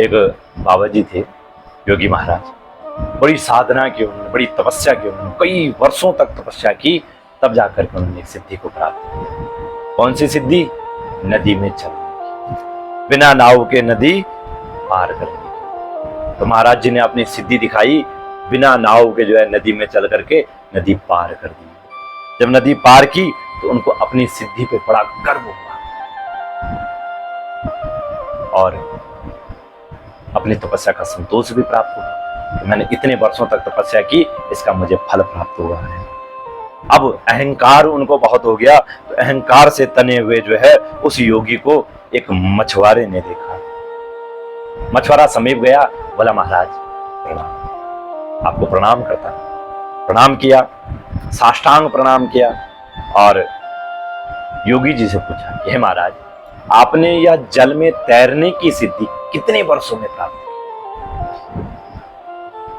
एक बाबा जी थे, योगी महाराज। बड़ी साधना की उन्होंने, बड़ी तपस्या की उन्होंने, कई वर्षों तक तपस्या की, तब जाकर के उन्होंने एक सिद्धि को प्राप्त किया। कौन सी सिद्धि? नदी में चलने की, बिना नाव के नदी पार करने की। तो महाराज जी ने अपनी सिद्धि दिखाई, बिना नाव के जो है नदी में चल करके नदी पार कर दी। जब नदी पार की तो उनको अपनी सिद्धि पे बड़ा गर्व हुआ और अपनी तपस्या का संतोष भी प्राप्त हुआ कि मैंने इतने वर्षों तक तपस्या की, इसका मुझे फल प्राप्त हुआ है। अब अहंकार उनको बहुत हो गया, तो अहंकार से तने हुए जो है उस योगी को एक मछुआरे ने देखा। मछुआरा समीप गया, बोला महाराज प्रणाम, आपको प्रणाम करता। प्रणाम किया, साष्टांग प्रणाम किया और योगी जी से पूछा कि हे महाराज, आपने यह जल में तैरने की सिद्धि कितने वर्षों में प्राप्त की?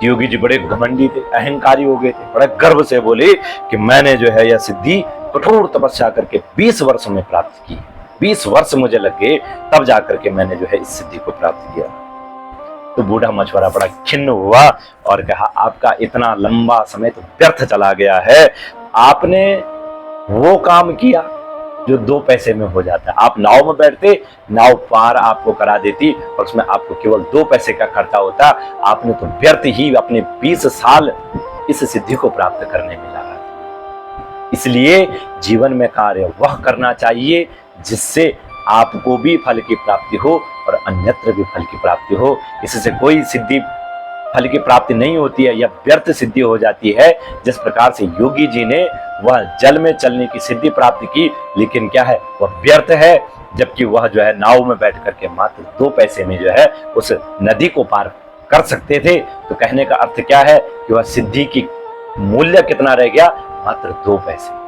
योगी जी बड़े घमंडी थे, अहंकारी हो गए थे, बड़े गर्व से बोले कि मैंने जो है यह सिद्धि कठोर तपस्या करके 20 वर्षों में प्राप्त की। 20 वर्ष मुझे लग गए, तब जाकर के मैंने जो है इस सिद्धि को प्राप्त किया। तो बूढ़ा मछुआरा बड़ा खिन्न हुआ और कहा, आपका इतना लंबा समय तो व्यर्थ चला गया है। आपने वो काम किया जो 2 पैसे में हो जाता है। आप नाव में बैठते, नाव पार आपको करा देती और उसमें आपको केवल 2 पैसे का खर्चा होता। आपने तो व्यर्थ ही अपने 20 साल इस सिद्धि को प्राप्त करने में लगा दिए। इसलिए जीवन में कार्य वह करना चाहिए जिससे आपको भी फल की प्राप्ति हो और अन्यत्र भी फल की प्राप्ति हो। इससे कोई सिद्धि फल की प्राप्ति नहीं होती है, यह व्यर्थ सिद्धि हो जाती है। जिस प्रकार से योगी जी ने वह जल में चलने की सिद्धि प्राप्त की, लेकिन क्या है, वह व्यर्थ है, जबकि वह जो है नाव में बैठ करके मात्र 2 पैसे में जो है उस नदी को पार कर सकते थे। तो कहने का अर्थ क्या है कि वह सिद्धि की मूल्य कितना रह गया? मात्र 2 पैसे।